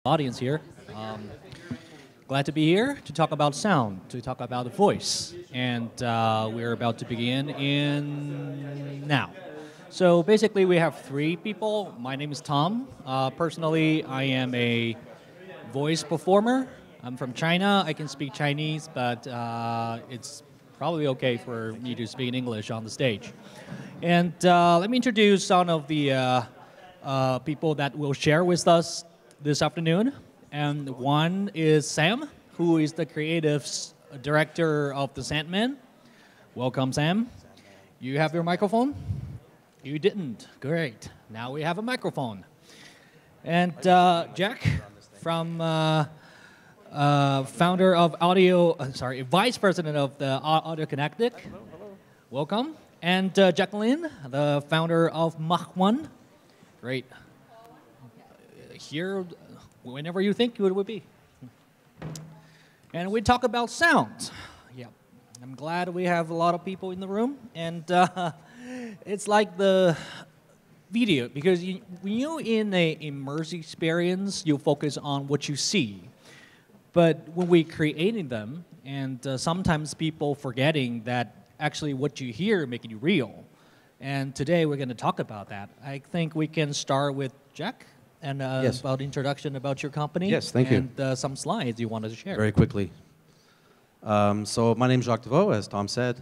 Audience here. Glad to be here to talk about sound, to talk about the voice, and we're about to begin in now. So basically, we have three people. My name is Tom. Personally, I am a voice performer. I'm from China. I can speak Chinese, but it's probably okay for me to speak in English on the stage. And let me introduce some of the people that will share with us this afternoon. And one is Sam, who is the creative director of the Sandman. Welcome, Sam. You have your microphone? You didn't. Great. Now we have a microphone. And Jack, from founder of Vice President of the Audio Connected. Welcome. And Jacqueline, the founder of Mach 1. Great. Here, whenever you think it would be. And we talk about sound. Yeah, I'm glad we have a lot of people in the room. And it's like the video, because when you're in an immersive experience, you focus on what you see. But when we're creating them, and sometimes people forgetting that actually what you hear making you real. And today we're going to talk about that. I think we can start with Jack and Yes. about introduction about your company. Yes, thank you. And some slides you wanted to share. Very quickly. So my name is Jacques Deveau, as Tom said.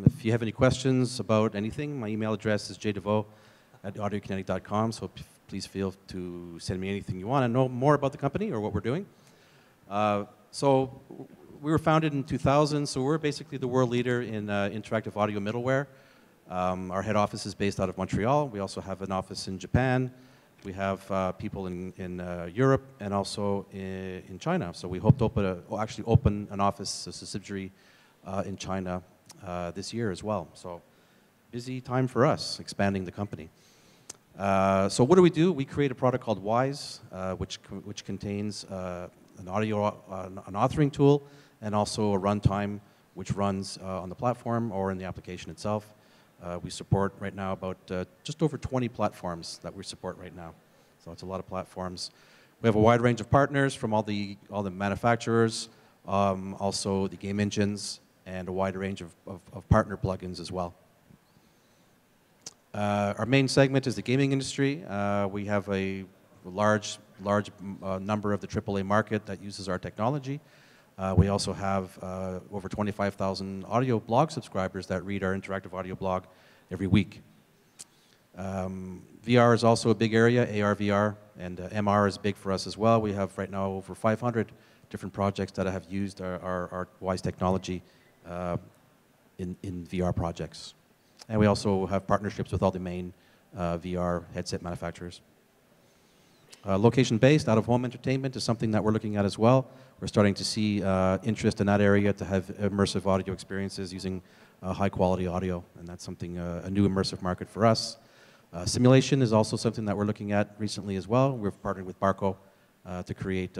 If you have any questions about anything, my email address is jdeveau@audiokinetic.com, so please feel to send me anything you want to know more about the company or what we're doing. So we were founded in 2000, so we're basically the world leader in interactive audio middleware. Our head office is based out of Montreal. We also have an office in Japan. We have people in Europe and also in China. So we hope to open an office, a subsidiary in China this year as well. So busy time for us, expanding the company. So what do? We create a product called Wise, which contains an authoring tool and also a runtime which runs on the platform or in the application itself. We support right now about just over 20 platforms that we support right now. So it's a lot of platforms. We have a wide range of partners from all the manufacturers, also the game engines, and a wide range of partner plugins as well. Our main segment is the gaming industry. We have a large number of the AAA market that uses our technology. We also have over 25,000 audio blog subscribers that read our interactive audio blog every week. VR is also a big area, AR, VR, and MR is big for us as well. We have right now over 500 different projects that have used our Wise technology in VR projects. And we also have partnerships with all the main VR headset manufacturers. Location-based, out-of-home entertainment is something that we're looking at as well. We're starting to see interest in that area to have immersive audio experiences using high-quality audio, and that's something, a new immersive market for us. Simulation is also something that we're looking at recently as well. We've partnered with Barco to create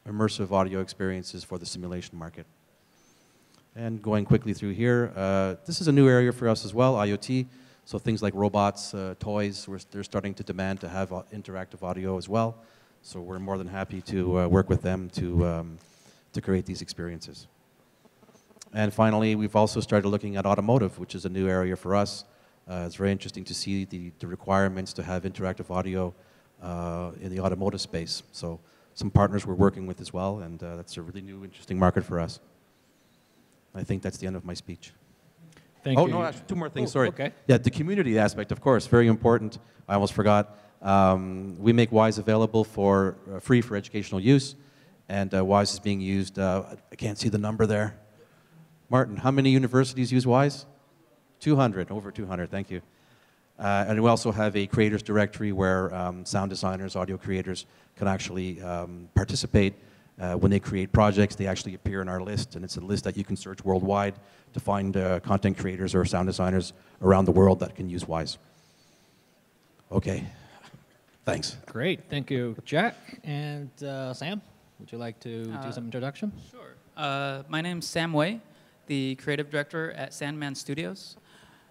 immersive audio experiences for the simulation market. And going quickly through here, this is a new area for us as well, IoT. So things like robots, toys, they're starting to demand to have interactive audio as well. So we're more than happy to work with them to create these experiences. And finally, we've also started looking at automotive, which is a new area for us. It's very interesting to see the requirements to have interactive audio in the automotive space. So some partners we're working with as well, and that's a really new, interesting market for us. I think that's the end of my speech. Thank you. No, actually, two more things, sorry. Okay. Yeah, the community aspect, of course, very important. I almost forgot. We make Wise available for free for educational use, and Wise is being used, I can't see the number there. Martin, how many universities use Wise? 200, over 200, thank you. And we also have a creators directory where sound designers, audio creators can actually participate. When they create projects, they actually appear in our list, and it's a list that you can search worldwide to find content creators or sound designers around the world that can use Wise. Okay, thanks. Great, thank you, Jack. And Sam, would you like to do some introduction? Sure. My name's Sam Wei, the creative director at Sandman Studios.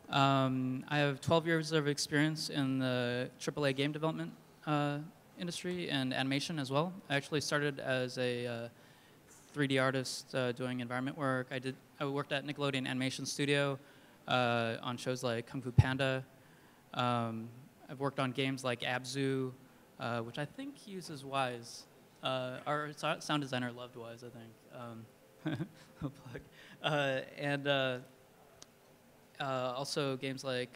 I have 12 years of experience in the AAA game development industry and animation as well. I actually started as a 3D artist doing environment work. I worked at Nickelodeon Animation Studio on shows like Kung Fu Panda. I've worked on games like Abzu, which I think uses Wise. Our sound designer loved Wise, I think. And also games like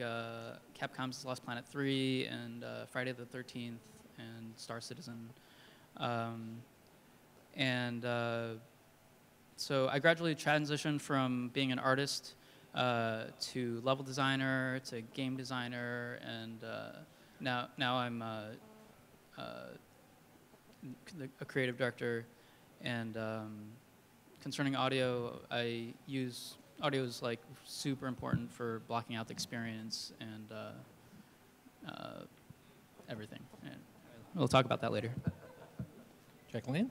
Capcom's Lost Planet 3 and Friday the 13th and Star Citizen. So I gradually transitioned from being an artist to level designer to game designer, and now I'm a creative director. And concerning audio, audio is like super important for blocking out the experience and everything. And we'll talk about that later. Jacqueline?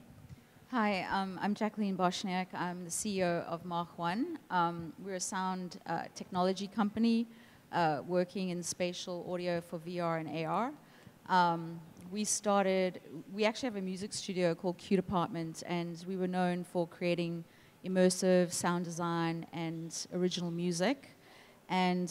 Hi, I'm Jacqueline Boschniak. I'm the CEO of Mach 1. We're a sound technology company working in spatial audio for VR and AR. We actually have a music studio called Q Department, and we were known for creating immersive sound design and original music. And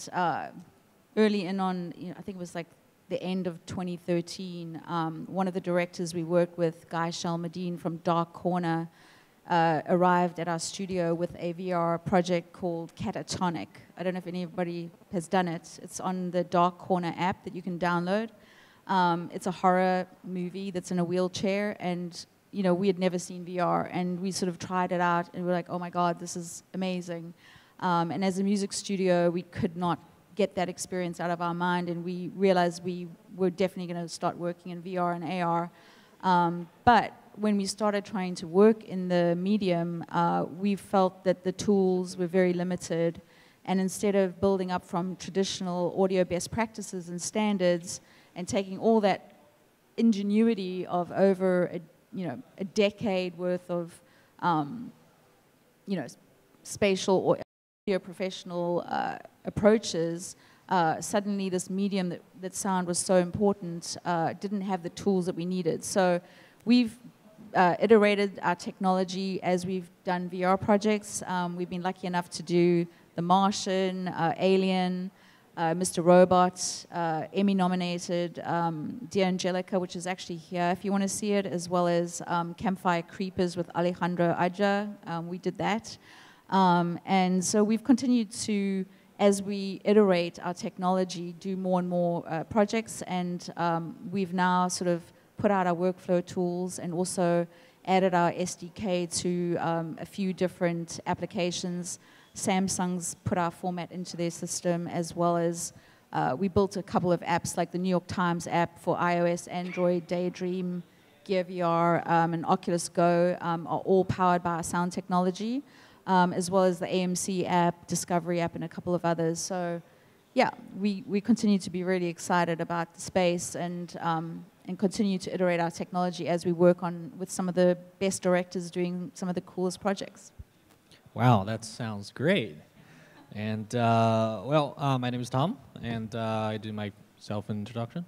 early on, I think it was like the end of 2013, one of the directors we worked with, Guy Shalmadine from Dark Corner, arrived at our studio with a VR project called Catatonic. I don't know if anybody has done it. It's on the Dark Corner app that you can download. It's a horror movie that's in a wheelchair, and we had never seen VR, and we sort of tried it out, and we were like, oh my God, this is amazing. And as a music studio, we could not get that experience out of our mind, and we realized we were definitely going to start working in VR and AR. But when we started trying to work in the medium, we felt that the tools were very limited, and instead of building up from traditional audio best practices and standards and taking all that ingenuity of over a decade worth of spatial audio professional approaches, suddenly this medium that sound was so important didn't have the tools that we needed. So we've iterated our technology as we've done VR projects. We've been lucky enough to do The Martian, Alien, Mr. Robot, Emmy-nominated Dear Angelica, which is actually here if you want to see it, as well as Campfire Creepers with Alejandro Aja. We did that. And so we've continued to, as we iterate our technology, do more and more projects, and we've now sort of put out our workflow tools and also added our SDK to a few different applications. Samsung's put our format into their system, as well as we built a couple of apps like the New York Times app for iOS, Android, Daydream, Gear VR, and Oculus Go are all powered by our sound technology, as well as the AMC app, Discovery app, and a couple of others. So yeah, we continue to be really excited about the space and continue to iterate our technology as we work on with some of the best directors doing some of the coolest projects. Wow, that sounds great. And my name is Tom, and I do my self-introduction.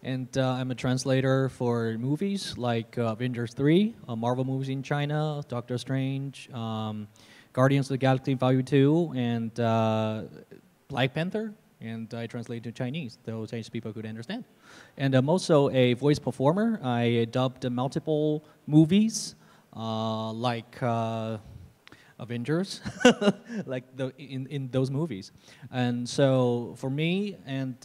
And I'm a translator for movies like Avengers 3, Marvel movies in China, Doctor Strange, Guardians of the Galaxy Volume 2, and Black Panther. And I translate to Chinese, so Chinese people could understand. And I'm also a voice performer. I dubbed multiple movies, like Avengers, like in those movies. And so for me, and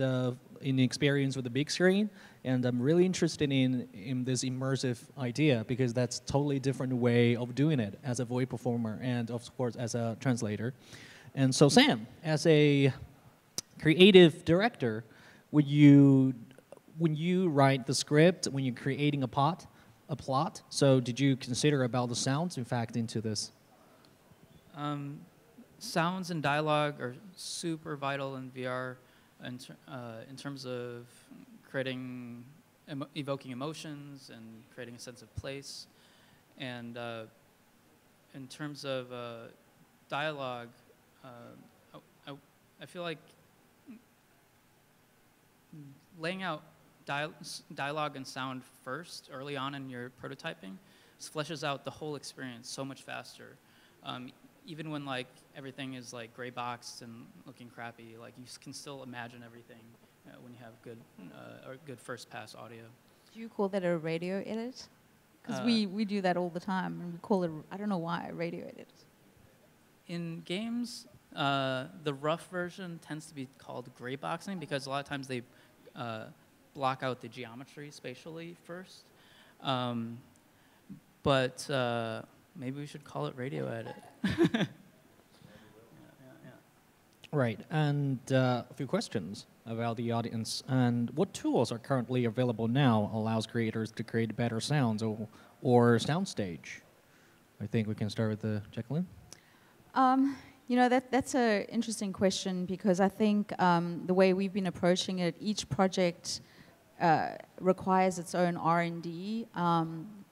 in experience with the big screen, and I'm really interested in this immersive idea, because that's totally different way of doing it as a voice performer and of course as a translator. And so Sam, as a creative director, when you write the script, when you're creating a plot, so did you consider about the sounds, in fact, into this? Sounds and dialogue are super vital in VR in terms of evoking emotions and creating a sense of place. And in terms of dialogue, I feel like laying out dialogue and sound first, early on in your prototyping, fleshes out the whole experience so much faster. Even when like everything is like gray boxed and looking crappy, like you can still imagine everything when you have good or good first pass audio. Do you call that a radio edit? Because we do that all the time, and we call it, I don't know why, a radio edit. In games, the rough version tends to be called gray boxing because a lot of times they block out the geometry spatially first. But maybe we should call it radio edit. Right, and a few questions about the audience. And what tools are currently available now allows creators to create better sounds or soundstage? I think we can start with Jacqueline. You know, that's an interesting question because I think the way we've been approaching it, each project requires its own R&D.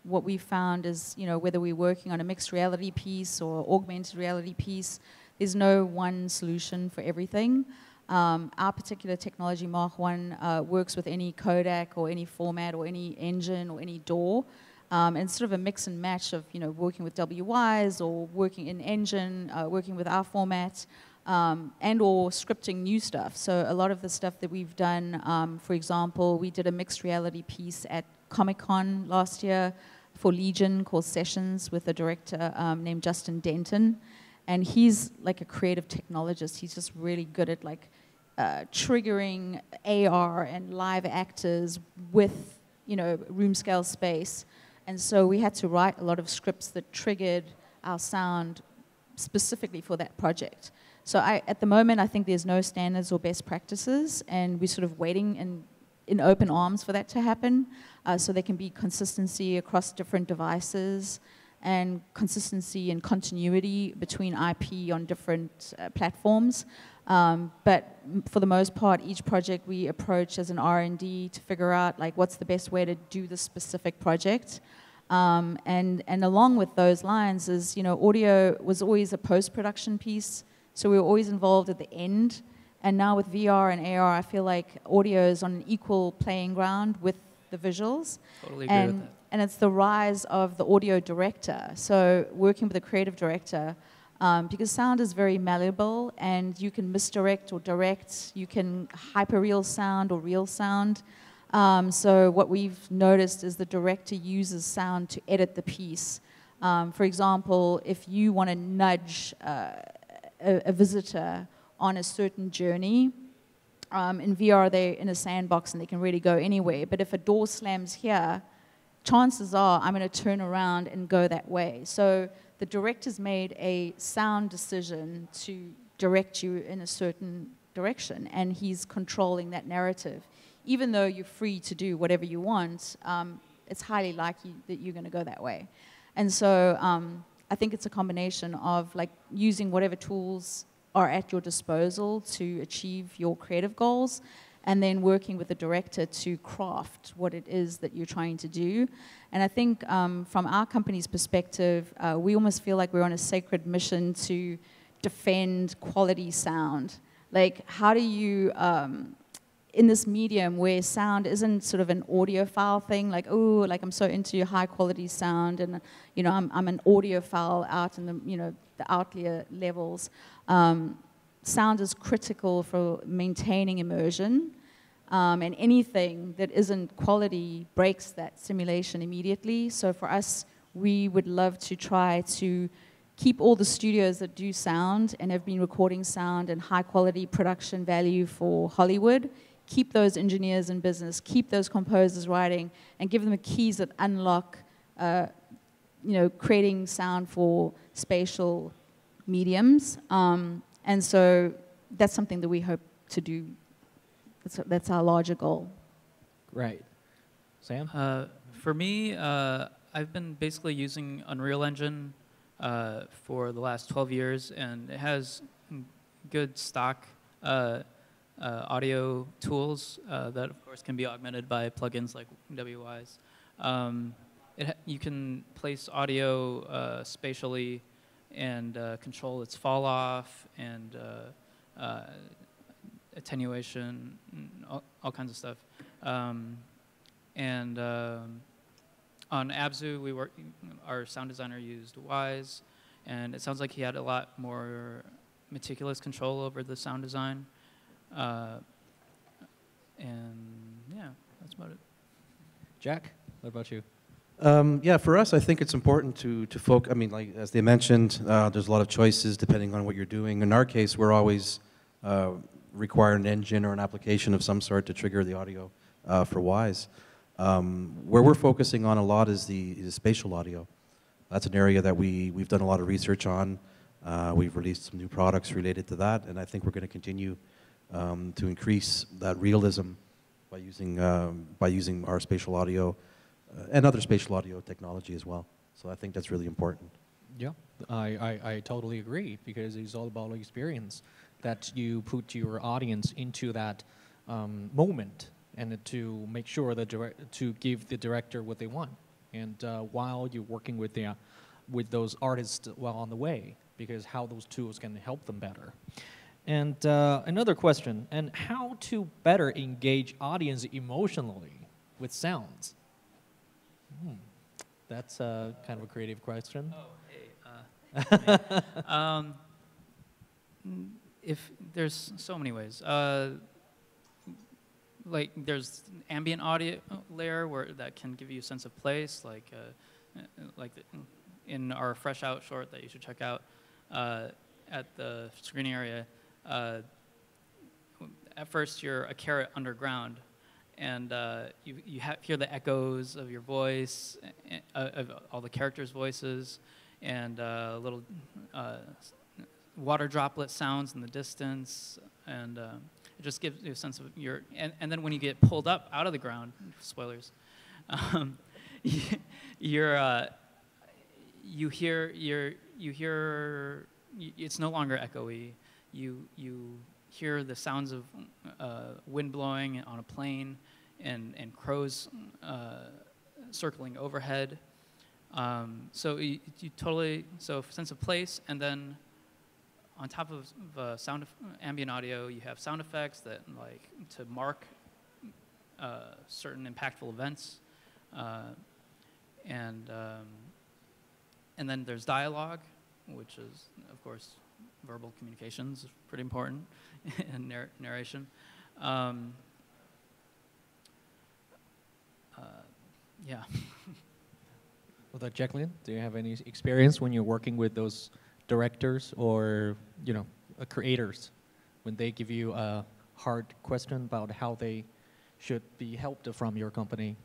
What we found is, you know, whether we're working on a mixed reality piece or augmented reality piece, there's no one solution for everything. Our particular technology, Mark 1, works with any codec or any format or any engine or any DAW. And it's sort of a mix and match of, you know, working with WYs or working in engine, working with our format, and or scripting new stuff. So a lot of the stuff that we've done, for example, we did a mixed reality piece at Comic-Con last year for Legion called Sessions with a director named Justin Denton. And he's like a creative technologist. He's just really good at like triggering AR and live actors with, you know, room scale space. And so we had to write a lot of scripts that triggered our sound specifically for that project. So at the moment, I think there's no standards or best practices, and we're sort of waiting in open arms for that to happen, so there can be consistency across different devices and consistency and continuity between IP on different platforms. But for the most part, each project we approach as an R&D to figure out like what's the best way to do this specific project. And along with those lines is, you know, audio was always a post-production piece, so we were always involved at the end. And now with VR and AR, I feel like audio is on an equal playing ground with the visuals. Totally agree with that. And it's the rise of the audio director. So working with a creative director, because sound is very malleable and you can misdirect or direct, you can hyper-real sound or real sound. So what we've noticed is the director uses sound to edit the piece. For example, if you want to nudge a visitor on a certain journey, in VR they're in a sandbox and they can really go anywhere. But if a door slams here, chances are I'm going to turn around and go that way. So the director's made a sound decision to direct you in a certain direction, and he's controlling that narrative. Even though you're free to do whatever you want, it's highly likely that you're going to go that way. And so I think it's a combination of like using whatever tools are at your disposal to achieve your creative goals, and then working with the director to craft what it is that you're trying to do. And I think from our company's perspective, we almost feel like we're on a sacred mission to defend quality sound. Like, how do you, in this medium where sound isn't sort of an audiophile thing, like, oh, like I'm so into high quality sound, and you know, I'm an audiophile out in the, you know, the outlier levels. Sound is critical for maintaining immersion, and anything that isn't quality breaks that simulation immediately. So for us, we would love to try to keep all the studios that do sound and have been recording sound and high quality production value for Hollywood, keep those engineers in business, keep those composers writing, and give them the keys that unlock, you know, creating sound for spatial mediums. And so that's something that we hope to do. That's our larger goal. Right. Sam? For me, I've been basically using Unreal Engine for the last 12 years, and it has good stock audio tools that, of course, can be augmented by plugins like WYs. You can place audio spatially and control its fall off and attenuation, all kinds of stuff. And on Abzu, our sound designer used Wise, and it sounds like he had a lot more meticulous control over the sound design. And yeah, that's about it. Jack, what about you? Yeah, for us, I think it's important to focus. I mean, like as they mentioned, there's a lot of choices depending on what you're doing. In our case, we're always require an engine or an application of some sort to trigger the audio for Wise. Where we're focusing on a lot is the spatial audio. That's an area that we've done a lot of research on. We've released some new products related to that, and I think we're going to continue to increase that realism by using our spatial audio and other spatial audio technology as well. So I think that's really important. Yeah, I totally agree, because it's all about experience, that you put your audience into that moment, and to make sure that to give the director what they want, and while you're working with those artists while on the way, because how those tools can help them better. And another question, and how to better engage audience emotionally with sounds? That's kind of a creative question. Oh, hey. If there's so many ways. Like there's ambient audio layer that can give you a sense of place, like in our Fresh Out short that you should check out at the screening area. At first, you're a carrot underground, and you hear the echoes of your voice, of all the characters' voices, and little water droplet sounds in the distance, and it just gives you a sense of your. And then when you get pulled up out of the ground, spoilers, you hear. It's no longer echoey. You hear the sounds of wind blowing on a plane, and crows circling overhead. So you totally, sense of place, and then on top of ambient audio, you have sound effects that to mark certain impactful events, and then there's dialogue, which is of course verbal communications is pretty important, and narration. Yeah. Well, Jacqueline, do you have any experience when you're working with those directors or creators, when they give you a hard question about how they should be helped from your company?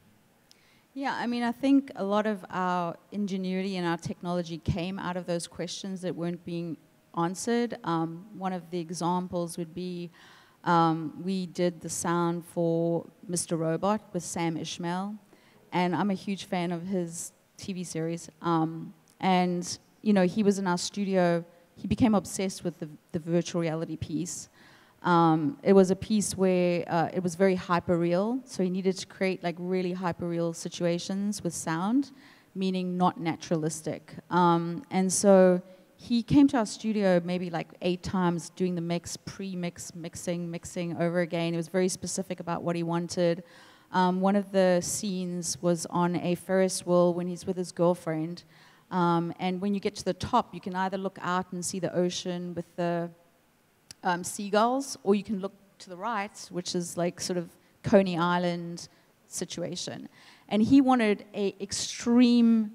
Yeah, I mean, I think a lot of our ingenuity and our technology came out of those questions that weren't being answered. One of the examples would be we did the sound for Mr. Robot with Sam Ishmael, and I'm a huge fan of his TV series. And he was in our studio. He became obsessed with the virtual reality piece. It was a piece where it was very hyper-real, so he needed to create really hyper-real situations with sound, meaning not naturalistic. And so he came to our studio maybe 8 times doing the mix, pre-mix, mixing over again. He was very specific about what he wanted. One of the scenes was on a Ferris wheel when he's with his girlfriend. And when you get to the top, you can either look out and see the ocean with the seagulls, or you can look to the right, which is sort of Coney Island situation. And he wanted a extreme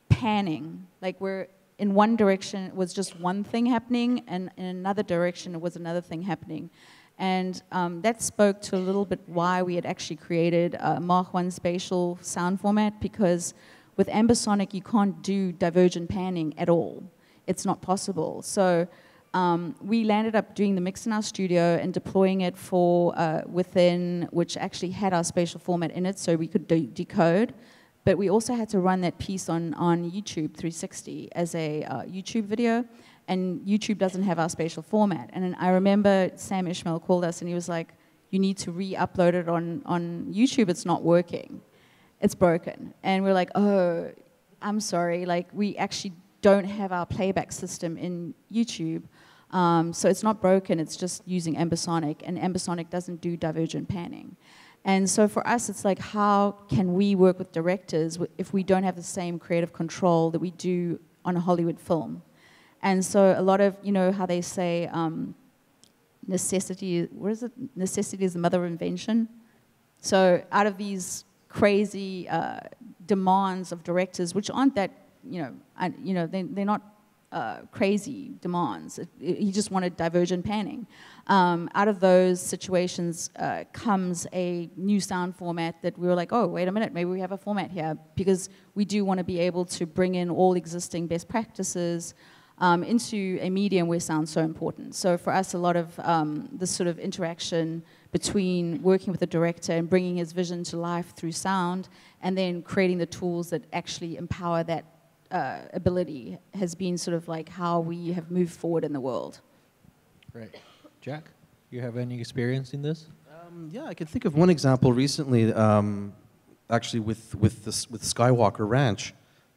panning, where in one direction it was just one thing happening, and in another direction it was another thing happening. And that spoke to a little bit why we had actually created a Mach 1 spatial sound format, because with ambisonic you can't do divergent panning at all. It's not possible. So we landed up doing the mix in our studio and deploying it for Within, which actually had our spatial format in it, so we could decode. But we also had to run that piece on YouTube 360 as a YouTube video, and YouTube doesn't have our spatial format. And I remember Sam Ishmael called us and he was like, "You need to re-upload it on YouTube, it's not working. It's broken." And we're like, "Oh, I'm sorry, we actually don't have our playback system in YouTube. So it's not broken, it's just using ambisonic, and ambisonic doesn't do divergent panning." And so for us, it's like, how can we work with directors if we don't have the same creative control that we do on a Hollywood film? And so a lot of, you know, how they say necessity, what is it? Necessity is the mother of invention. So out of these crazy demands of directors, which aren't that, they're not crazy demands. He just wanted divergent panning. Out of those situations comes a new sound format that we were like, oh, wait a minute, maybe we have a format here, because we do want to be able to bring in all existing best practices into a medium where sound's so important. So for us, a lot of this sort of interaction between working with the director and bringing his vision to life through sound, and then creating the tools that actually empower that ability has been sort of like how we have moved forward in the world. Great. Jack, you have any experience in this? Yeah, I can think of one example recently, actually with Skywalker Ranch,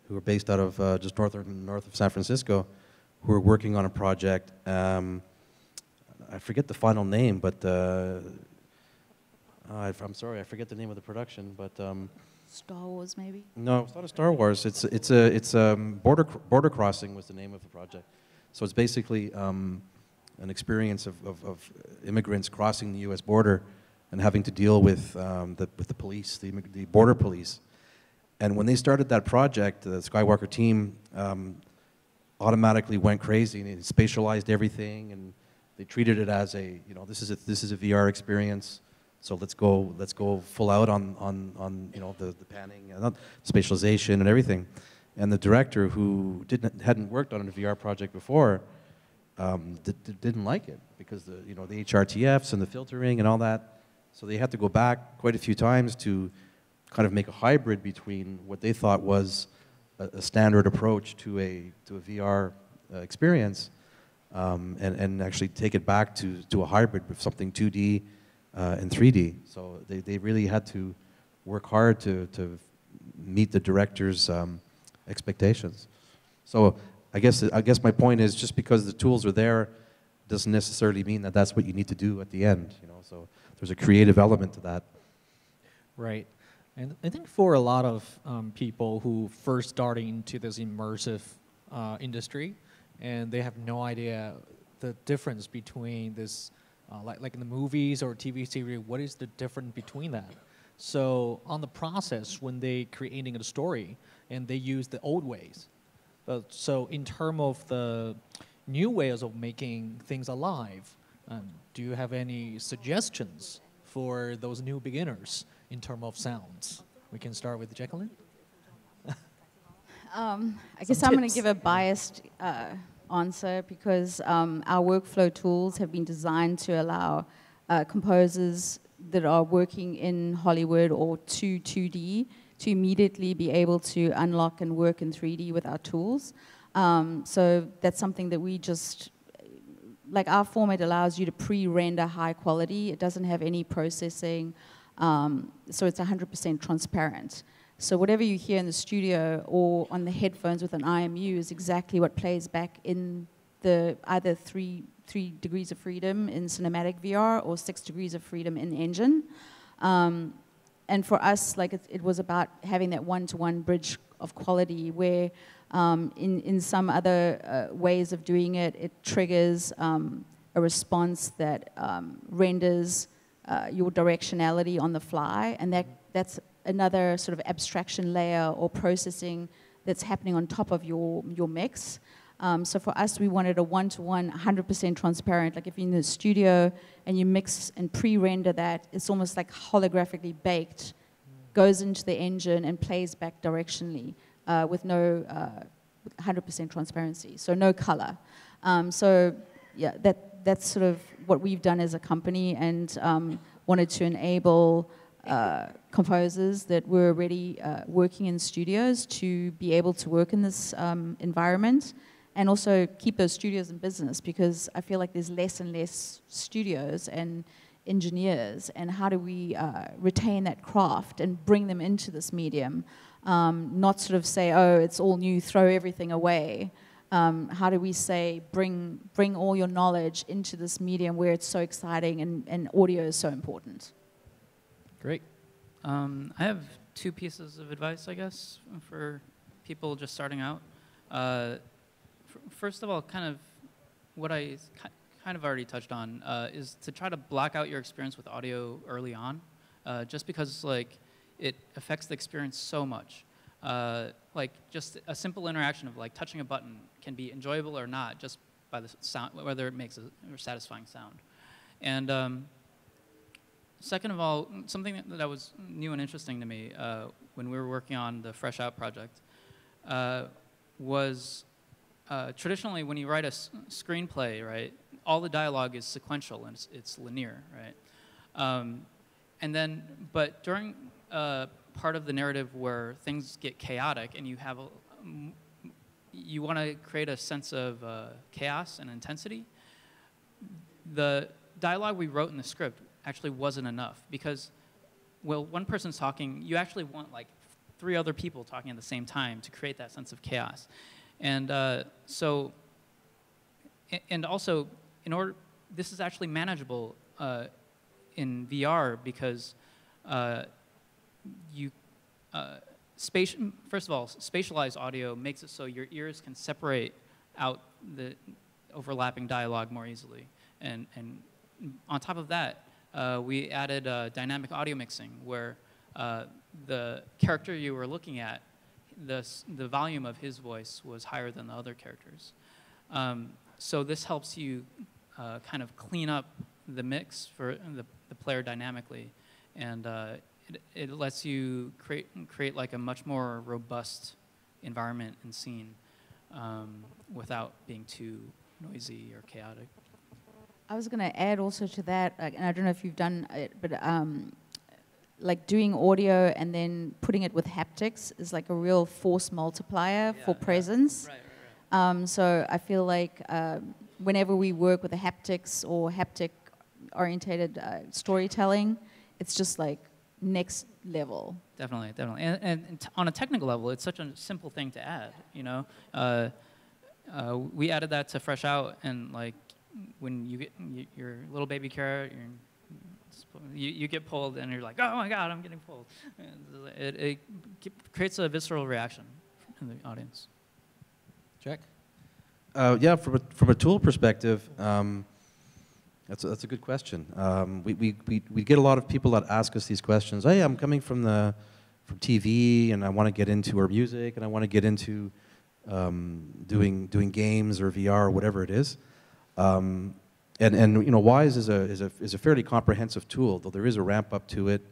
who are based out of just north of San Francisco, who are working on a project. I forget the final name, but I'm sorry, I forget the name of the production, but. Star Wars, maybe? No, it's not a Star Wars. It's border crossing was the name of the project. So it's basically an experience of immigrants crossing the U.S. border and having to deal with the police, the border police. And when they started that project, the Skywalker team automatically went crazy and it spatialized everything, and they treated it as this is a VR experience. So let's go full out on the panning, spatialization and everything. And the director, who hadn't worked on a VR project before, didn't like it because the HRTFs and the filtering and all that. So they had to go back quite a few times to kind of make a hybrid between what they thought was a standard approach to a VR experience, and actually take it back to a hybrid with something 2D. And 3D, so they really had to work hard to meet the director's expectations. So I guess my point is, just because the tools are there doesn't necessarily mean that that's what you need to do at the end. So there's a creative element to that. Right, and I think for a lot of people who first starting into this immersive industry, and they have no idea the difference between this. Like in the movies or TV series, what is the difference between that? So on the process, when they creating a story and they use the old ways, so in terms of the new ways of making things alive, do you have any suggestions for those new beginners in terms of sounds? We can start with Jacqueline. I guess I'm going to give a biased answer, because our workflow tools have been designed to allow composers that are working in Hollywood or 2D to immediately be able to unlock and work in 3D with our tools. So that's something that we just, like, our format allows you to pre-render high quality. It doesn't have any processing, so it's 100% transparent. So whatever you hear in the studio or on the headphones with an IMU is exactly what plays back in the either three degrees of freedom in cinematic VR or 6 degrees of freedom in engine. And for us, like, it was about having that one-to-one bridge of quality, where in some other ways of doing it, it triggers a response that renders your directionality on the fly, and that's another sort of abstraction layer or processing that's happening on top of your mix. So for us, we wanted a one-to-one, 100% transparent. Like, if you're in the studio and you mix and pre-render that, it's almost like holographically baked, goes into the engine and plays back directionally with no 100% transparency, so no color. So yeah, that's sort of what we've done as a company, and wanted to enable composers that were already working in studios to be able to work in this environment, and also keep those studios in business, because I feel like there's less and less studios and engineers, and how do we retain that craft and bring them into this medium, not sort of say, oh, it's all new, throw everything away. How do we say, bring all your knowledge into this medium where it's so exciting and audio is so important? Great. I have two pieces of advice, I guess, for people just starting out. First of all, kind of what I kind of already touched on is to try to block out your experience with audio early on, just because like it affects the experience so much. Like just a simple interaction of like touching a button can be enjoyable or not just by the sound, whether it makes a satisfying sound. And second of all, something that was new and interesting to me when we were working on the Fresh Out project was traditionally when you write a screenplay, right, all the dialogue is sequential and it's linear, right? And then, but during part of the narrative where things get chaotic and you have you want to create a sense of chaos and intensity, the dialogue we wrote in the script actually wasn't enough because, well, one person's talking, you actually want like 3 other people talking at the same time to create that sense of chaos. And so, and also, in order, this is actually manageable in VR because first of all, spatialized audio makes it so your ears can separate out the overlapping dialogue more easily. And on top of that, we added dynamic audio mixing where the character you were looking at, the volume of his voice was higher than the other characters. So this helps you kind of clean up the mix for the player dynamically, and it lets you create like a much more robust environment and scene without being too noisy or chaotic. I was going to add also to that, and I don't know if you've done it, but like doing audio and then putting it with haptics is like a real force multiplier for presence. Right. So I feel like whenever we work with the haptics or haptic-orientated storytelling, it's just like next level. Definitely. And on a technical level, it's such a simple thing to add, you know. We added that to Fresh Out, and like when you get your little baby carrot, you get pulled, and you're like, oh my God, I'm getting pulled. It creates a visceral reaction in the audience. Jack? Yeah, from a tool perspective, that's a good question. We get a lot of people that ask us these questions. Hey, I'm coming from TV, and I want to get into our music, and I want to get into doing games or VR or whatever it is. And you know, Wise is a fairly comprehensive tool, though there is a ramp up to it,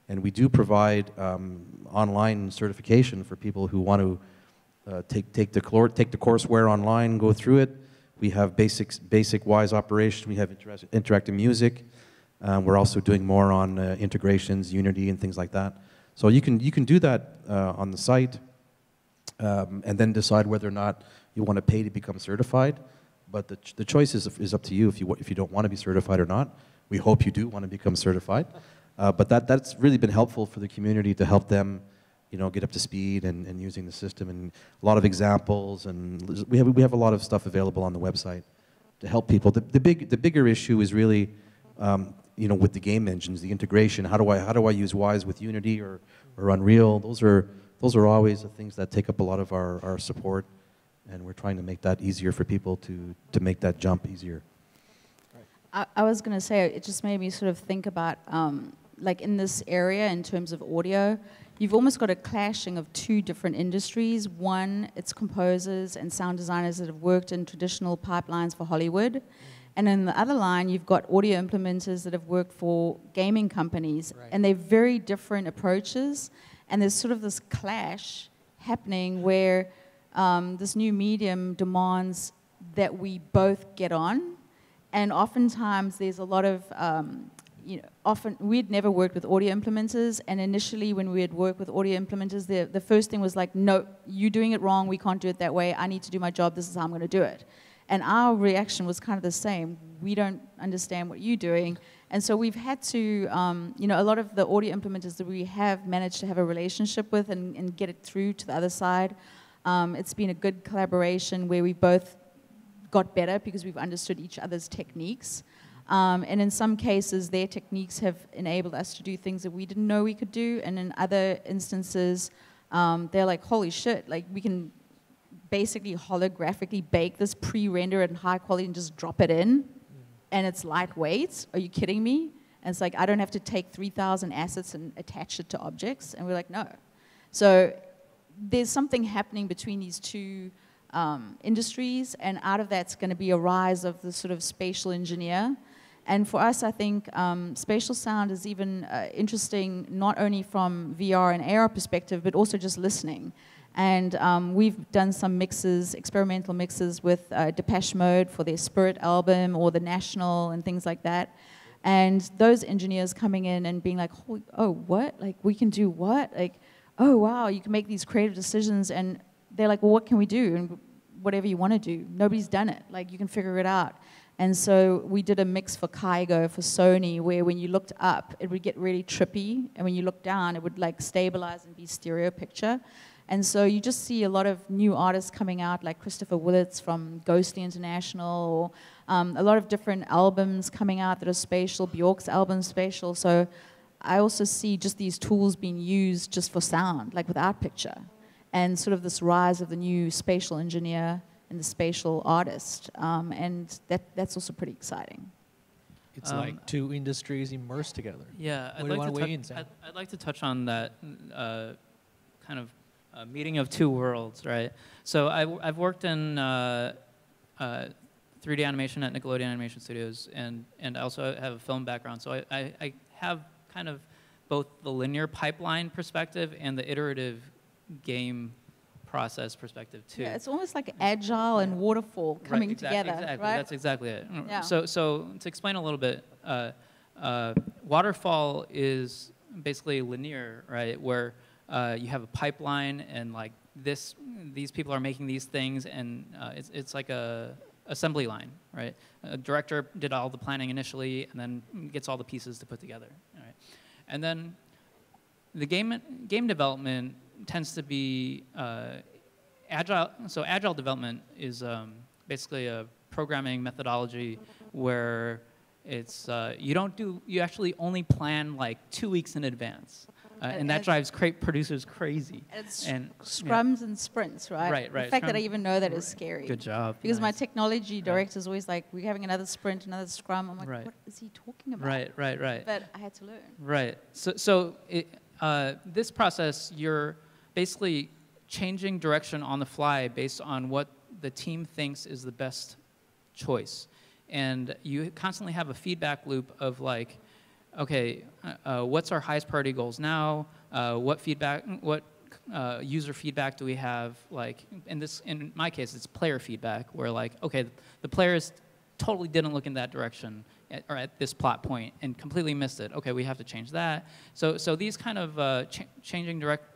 and we do provide online certification for people who want to take the courseware online, go through it. We have basic Wise operation. We have interactive music. We're also doing more on integrations, Unity, and things like that. So you can do that on the site, and then decide whether or not you want to pay to become certified. But the choice is up to you if you don't want to be certified or not. We hope you do want to become certified. But that's really been helpful for the community to help them, you know, get up to speed and using the system, and a lot of examples, and we have a lot of stuff available on the website to help people. The bigger issue is really, you know, with the game engines, the integration. How do I use Wise with Unity or Unreal? Those are always the things that take up a lot of our support, and we're trying to make that easier for people to make that jump easier. I was going to say, it just made me sort of think about, like in this area in terms of audio, you've almost got a clashing of 2 different industries. One, it's composers and sound designers that have worked in traditional pipelines for Hollywood. And in the other line, you've got audio implementers that have worked for gaming companies. Right. And they're very different approaches. And there's sort of this clash happening where this new medium demands that we both get on. And oftentimes there's a lot of, often we'd never worked with audio implementers, and initially when we had worked with audio implementers, the first thing was like, no, you're doing it wrong, we can't do it that way, I need to do my job, this is how I'm going to do it. And our reaction was kind of the same. We don't understand what you're doing. And so we've had to, a lot of the audio implementers that we have managed to have a relationship with and get it through to the other side. It's been a good collaboration where we both got better because we've understood each other's techniques. And in some cases, their techniques have enabled us to do things that we didn't know we could do. And in other instances, they're like, holy shit, like we can basically holographically bake this pre-render in high quality and just drop it in. And it's lightweight. Are you kidding me? And it's like, I don't have to take 3,000 assets and attach it to objects. And we're like, no. So there's something happening between these two industries, and out of that's going to be a rise of the sort of spatial engineer. And for us, I think spatial sound is even interesting not only from VR and AR perspective, but also just listening. And we've done some mixes, experimental mixes with Depeche Mode for their Spirit album or the National and things like that. And those engineers coming in and being like, oh, what? Like, we can do what? Like, oh, wow, you can make these creative decisions. And they're like, well, what can we do? And whatever you want to do. Nobody's done it. Like, you can figure it out. And so we did a mix for Kygo, for Sony, where when you looked up, it would get really trippy. And when you looked down, it would, like, stabilize and be stereo picture. And so you just see a lot of new artists coming out, like Christopher Willits from Ghostly International, or a lot of different albums coming out that are spatial, Bjork's album spatial. So I also see just these tools being used just for sound, like without picture. And sort of this rise of the new spatial engineer and the spatial artist. And that's also pretty exciting. It's like two industries immersed together. Yeah, I'd like to touch on that kind of meeting of two worlds, right? So I've worked in 3D animation at Nickelodeon Animation Studios, and I also have a film background. So I have kind of both the linear pipeline perspective and the iterative game process perspective too. Yeah, it's almost like agile and waterfall coming together, exactly, right? That's exactly it. Yeah. So to explain a little bit, waterfall is basically linear, right? Where you have a pipeline, and like these people are making these things, and it's like a assembly line, right? A director did all the planning initially, and then gets all the pieces to put together, all right? And then the game development tends to be agile. So agile development is basically a programming methodology where it's you actually only plan like 2 weeks in advance. And that drives producers crazy. It's and scrums and sprints, right? Right. The fact that I even know that is scary. Good job. Because my technology director is always like, we're having another sprint, another scrum. I'm like, what is he talking about? Right. But I had to learn. Right. So this process, you're basically changing direction on the fly based on what the team thinks is the best choice. And you constantly have a feedback loop of like, okay, what's our highest priority goals now? What user feedback do we have? Like in my case, it's player feedback, where like, okay, the players totally didn't look in that direction at this plot point and completely missed it. Okay, we have to change that. So these kind of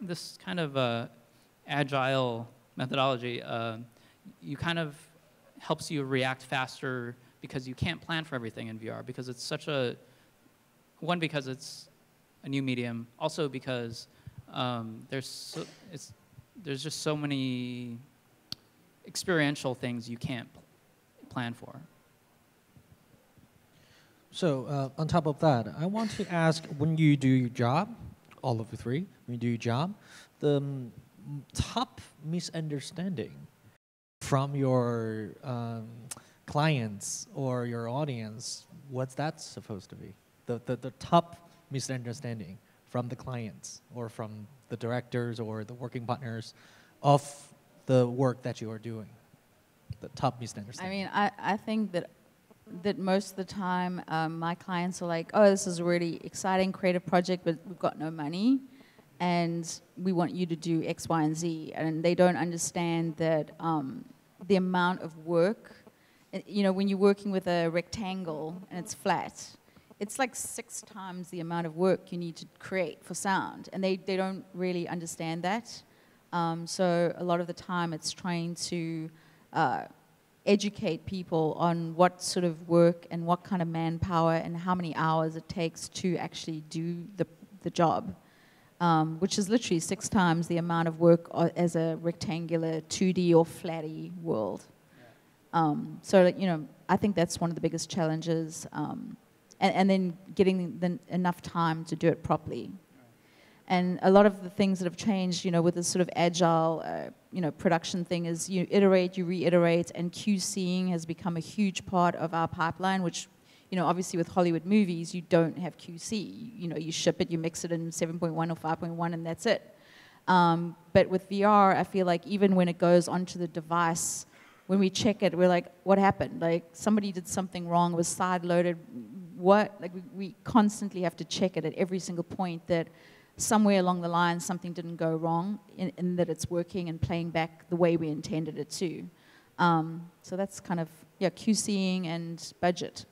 this kind of agile methodology, you kind of helps you react faster because you can't plan for everything in VR because it's such a because it's a new medium. Also because there's just so many experiential things you can't plan for. So on top of that, I want to ask, when you do your job, all of the three, when you do your job, the top misunderstanding from your clients or your audience, what's that supposed to be? The top misunderstanding from the clients or from the directors or the working partners of the work that you are doing, the top misunderstanding. I mean, I think that most of the time my clients are like, oh, this is a really exciting creative project, but we've got no money, and we want you to do X, Y, and Z. And they don't understand that the amount of work, you know, when you're working with a rectangle and it's flat, it's like 6 times the amount of work you need to create for sound. And they don't really understand that. So a lot of the time it's trying to educate people on what sort of work and what kind of manpower and how many hours it takes to actually do the job, which is literally 6 times the amount of work as a rectangular 2D or flatty world. So, like, you know, I think that's one of the biggest challenges, and then getting enough time to do it properly. And a lot of the things that have changed, with this sort of agile, production thing is you iterate, you reiterate, and QCing has become a huge part of our pipeline, which, obviously with Hollywood movies, you don't have QC. You ship it, you mix it in 7.1 or 5.1, and that's it. But with VR, I feel like even when it goes onto the device, when we check it, we're like, what happened? Like, somebody did something wrong, it was side-loaded. What? Like, we constantly have to check it at every single point that somewhere along the line something didn't go wrong in that it's working and playing back the way we intended it to. So that's kind of, QCing and budget.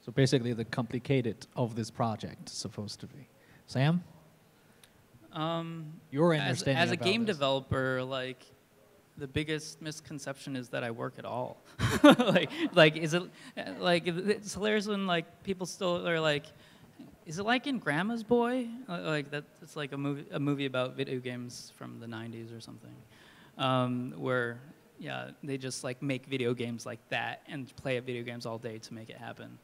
So basically the complicated of this project is supposed to be. Sam? Your understanding as a about game this. developer, like, the biggest misconception is that I work at all. Is it, like, it's hilarious when, like, people still are like, is it like in Grandma's Boy? Like that, it's like a movie about video games from the 90s or something, where they just like make video games like that and play at video games all day to make it happen.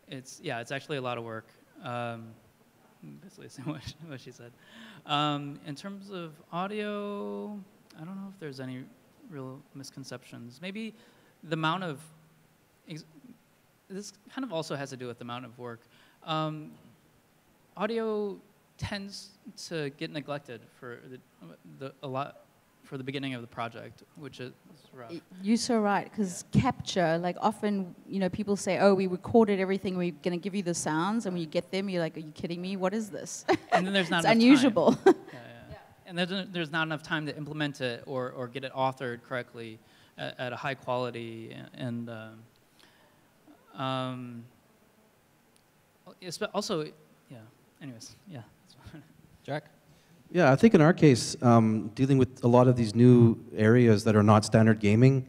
It's actually a lot of work. Basically saying what she said. In terms of audio, I don't know if there's any real misconceptions. Maybe the amount of this kind of also has to do with the amount of work. Audio tends to get neglected for the beginning of the project, which is rough. You're so right, because capture, like often, people say, oh, we recorded everything, we're going to give you the sounds, and when you get them, you're like, are you kidding me? What is this? And then there's not it's enough unusual. time. And there's not enough time to implement it or get it authored correctly at a high quality and also, anyways, Jack? Yeah, I think in our case, dealing with a lot of these new areas that are not standard gaming,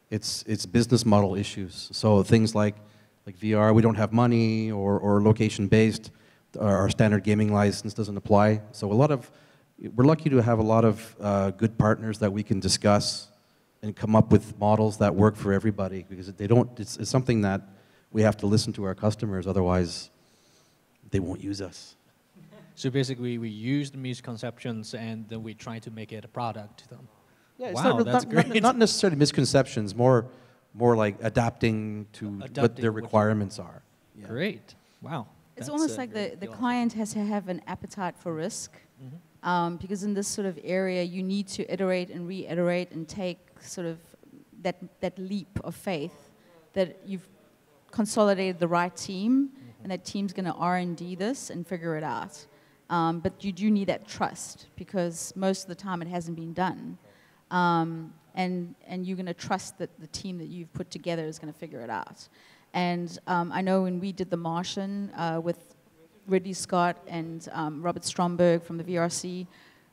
it's business model issues. So things like VR, we don't have money, or location-based, our standard gaming license doesn't apply. So we're lucky to have a lot of good partners that we can discuss and come up with models that work for everybody, because it's something that we have to listen to our customers, otherwise they won't use us. So basically, we use the misconceptions and then we try to make it a product to them. Yeah, it's Wow, that's great. Not necessarily misconceptions, more like adapting to what their requirements are. Yeah. Great. Wow. It's almost like the client has to have an appetite for risk, because in this sort of area, you need to iterate and reiterate and take sort of that leap of faith that you've consolidated the right team, and that team's going to R&D this and figure it out. But you do need that trust, because most of the time it hasn't been done. And you're going to trust that the team that you've put together is going to figure it out. And I know when we did The Martian with Ridley Scott and Robert Stromberg from the VRC,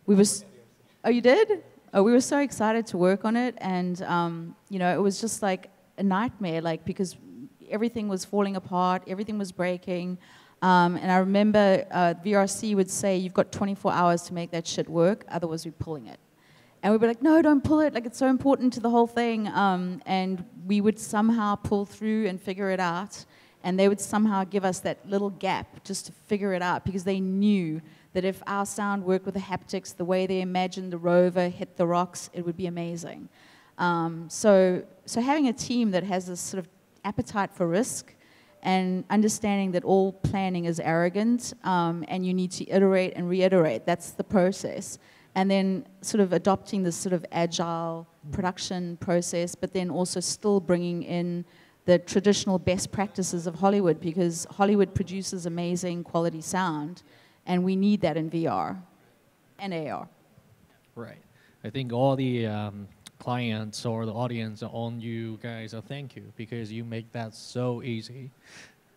oh, you did? Oh, we were so excited to work on it, and it was just like a nightmare, because everything was falling apart, everything was breaking. And I remember VRC would say, you've got 24 hours to make that shit work, otherwise we're pulling it. And we'd be like, no, don't pull it, it's so important to the whole thing. And we would somehow pull through and figure it out. And they would somehow give us that little gap just to figure it out, because they knew that if our sound worked with the haptics, the way they imagined the rover hit the rocks, it would be amazing. So having a team that has this sort of appetite for risk and understanding that all planning is arrogant, and you need to iterate and reiterate, that's the process. And then sort of adopting this sort of agile production process, but then also still bringing in the traditional best practices of Hollywood, because Hollywood produces amazing quality sound, and we need that in VR and AR. Right. I think all the clients or the audience on you guys are thank you, because you make that so easy.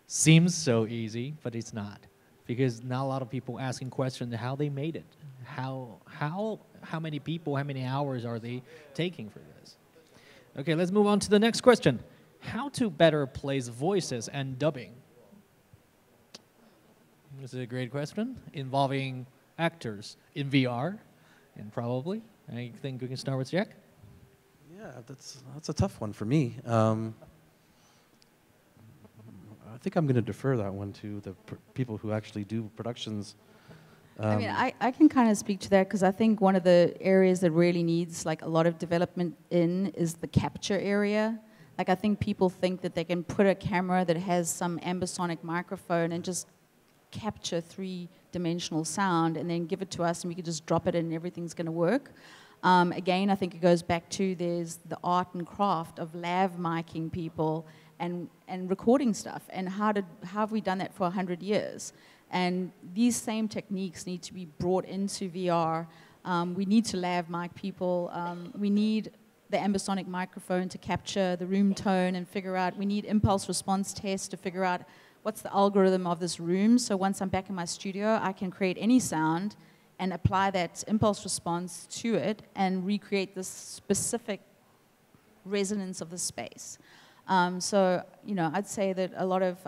Seems so easy, but it's not, because not a lot of people asking questions how they made it, how many people, how many hours are they taking for this. Okay, let's move on to the next question. How to better place voices and dubbing? This is a great question involving actors in VR, and probably I think we can start with Jack. Yeah, that's a tough one for me. I think I'm going to defer that one to the people who actually do productions. I mean, I can kind of speak to that because I think one of the areas that really needs like a lot of development in is the capture area. Like I think people think that they can put a camera that has some ambisonic microphone and just capture three-dimensional sound and then give it to us and we can just drop it in and everything's going to work. Again, I think it goes back to there's the art and craft of lav micing people and recording stuff. And how have we done that for 100 years? And these same techniques need to be brought into VR. We need to lav mic people. We need the ambisonic microphone to capture the room tone and figure out, we need impulse response tests to figure out what's the algorithm of this room. So once I'm back in my studio, I can create any sound and apply that impulse response to it and recreate this specific resonance of the space. So, you know, I'd say that a lot of,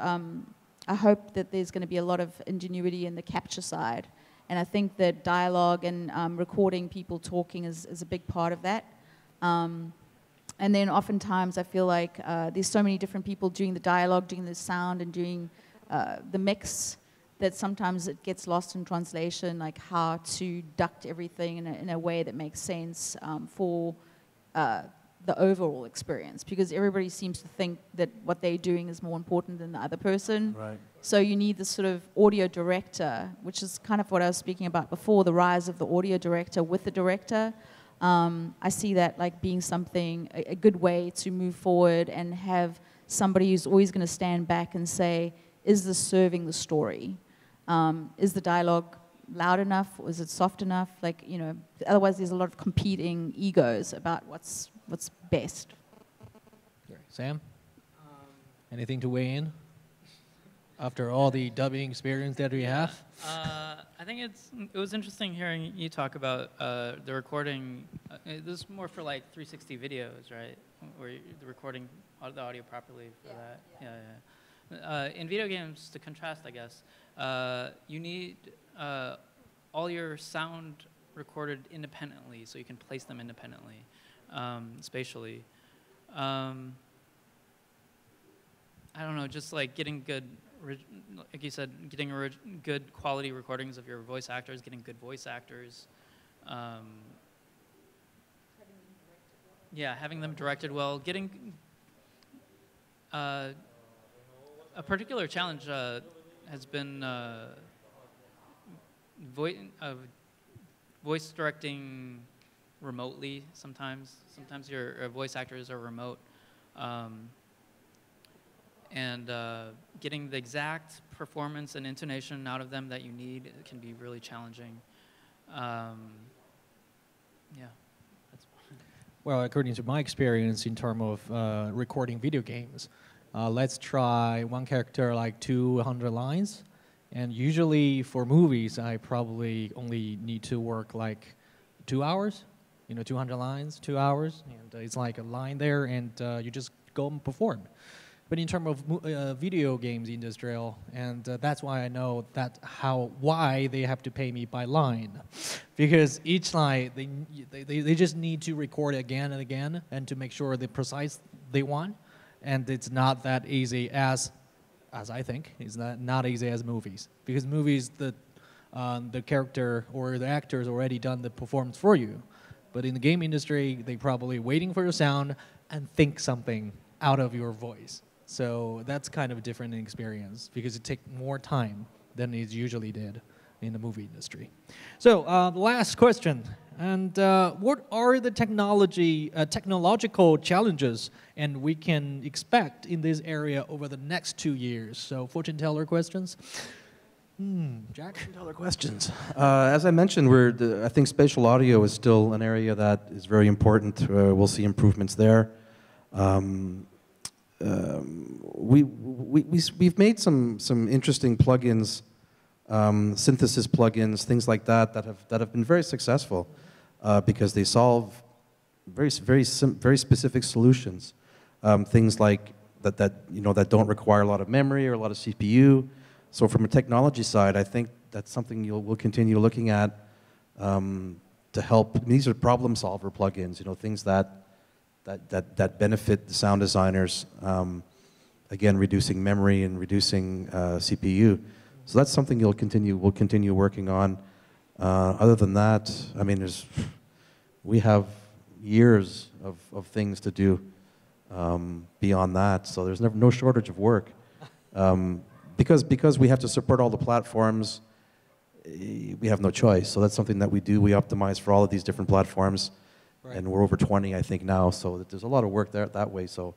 I hope that there's going to be a lot of ingenuity in the capture side. And I think that dialogue and recording people talking is a big part of that. And then oftentimes I feel like there's so many different people doing the dialogue, doing the sound, and doing the mix that sometimes it gets lost in translation, like how to duct everything in a way that makes sense for the overall experience, because everybody seems to think that what they're doing is more important than the other person. Right. So you need this sort of audio director, which is kind of what I was speaking about before, the rise of the audio director with the director. I see that like being something, a good way to move forward and have somebody who's always going to stand back and say, is this serving the story? Is the dialogue loud enough? Or is it soft enough? Like, you know, otherwise there's a lot of competing egos about what's best. Great. Sam? Anything to weigh in after all the dubbing experience that we have? I think it was interesting hearing you talk about the recording. This is more for like 360 videos, right? Where the recording the audio properly for that. Yeah. In video games, to contrast, I guess, you need all your sound recorded independently, so you can place them independently, spatially. I don't know, just like getting good, like you said, getting good quality recordings of your voice actors, getting good voice actors. Yeah, having them directed well, getting a particular challenge has been voice directing remotely sometimes. Sometimes your voice actors are remote. And getting the exact performance and intonation out of them that you need can be really challenging. Yeah. Well, according to my experience in terms of recording video games, let's try one character like 200 lines. And usually for movies, I probably only need to work like 2 hours. You know, 200 lines, 2 hours. And it's like a line there, and you just go and perform. But in terms of video games industrial, and that's why I know that why they have to pay me by line, because each line they just need to record again and again, and to make sure the precise they want, and it's not that easy as I think it's not easy as movies, because movies the character or the actors already done the performance for you, but in the game industry they probably waiting for your sound and think something out of your voice. So that's kind of a different experience because it takes more time than it usually did in the movie industry. So last question, and what are the technological challenges and we can expect in this area over the next 2 years? So fortune teller questions. Jack? Fortune teller questions. As I mentioned, I think spatial audio is still an area that is very important. We'll see improvements there. We've made some interesting plugins, synthesis plugins, things like that have been very successful because they solve very specific solutions. Things like that don't require a lot of memory or a lot of CPU. So from a technology side, I think that's something we'll continue looking at to help. I mean, these are problem solver plugins, things that that benefit the sound designers. Again, reducing memory and reducing CPU. So that's something we'll continue working on. Other than that, I mean, we have years of things to do beyond that. So there's no shortage of work. Because we have to support all the platforms, we have no choice. So that's something that we do. We optimize for all of these different platforms. Right. And we're over 20, I think, now. So there's a lot of work there that way. So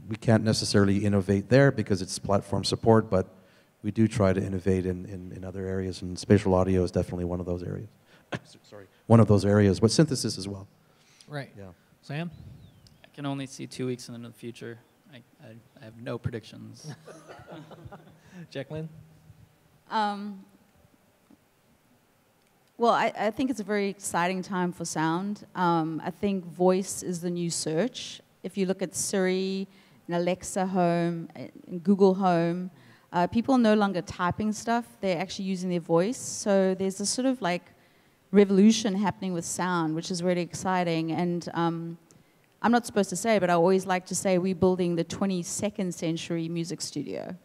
we can't necessarily innovate there because it's platform support, but we do try to innovate in other areas, and spatial audio is definitely one of those areas. Sorry, one of those areas, but synthesis as well. Right. Yeah. Sam? I can only see 2 weeks into the future. I have no predictions. Jacqueline? Well, I think it's a very exciting time for sound. I think voice is the new search. If you look at Siri, and Alexa Home, and Google Home, people are no longer typing stuff. They're actually using their voice. So there's this sort of like revolution happening with sound, which is really exciting. And I'm not supposed to say, but I always like to say we're building the 22nd century music studio.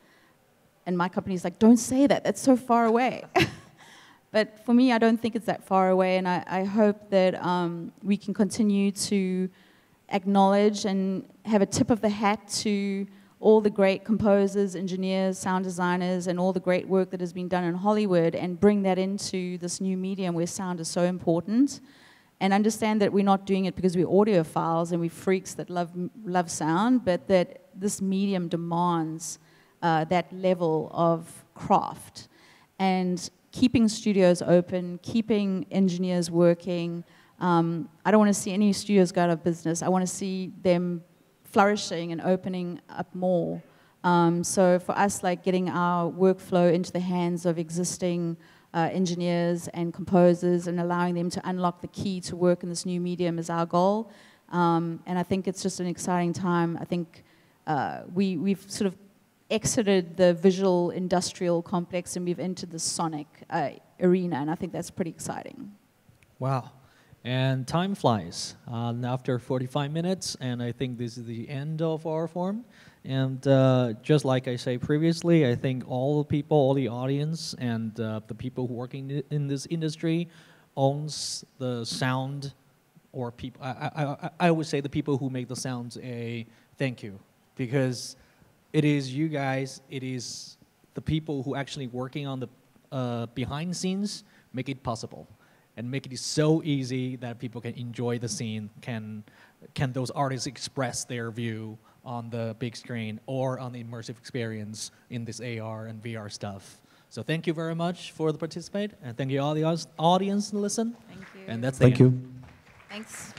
And my company's like, don't say that. That's so far away. But for me, I don't think it's that far away. And I hope that we can continue to acknowledge and have a tip of the hat to all the great composers, engineers, sound designers, and all the great work that has been done in Hollywood, and bring that into this new medium where sound is so important. And understand that we're not doing it because we're audiophiles and we're freaks that love sound, but that this medium demands that level of craft. And keeping studios open, keeping engineers working. I don't want to see any studios go out of business. I want to see them flourishing and opening up more. So for us, like getting our workflow into the hands of existing engineers and composers and allowing them to unlock the key to work in this new medium is our goal. And I think it's just an exciting time. I think we've sort of exited the visual industrial complex and we've entered the sonic arena, and I think that's pretty exciting. Wow. And time flies. After 45 minutes, and I think this is the end of our forum. And just like I said previously, I think all the people, all the audience, and the people who work in this industry owns the sound, or people. I would say the people who make the sounds a thank you, because it is you guys, it is the people who actually working on the behind the scenes make it possible. And make it so easy that people can enjoy the scene, can those artists express their view on the big screen or on the immersive experience in this AR and VR stuff. So thank you very much for the participate, and thank you all the audience to listen. Thank you. And that's the end. Thank you. Thanks.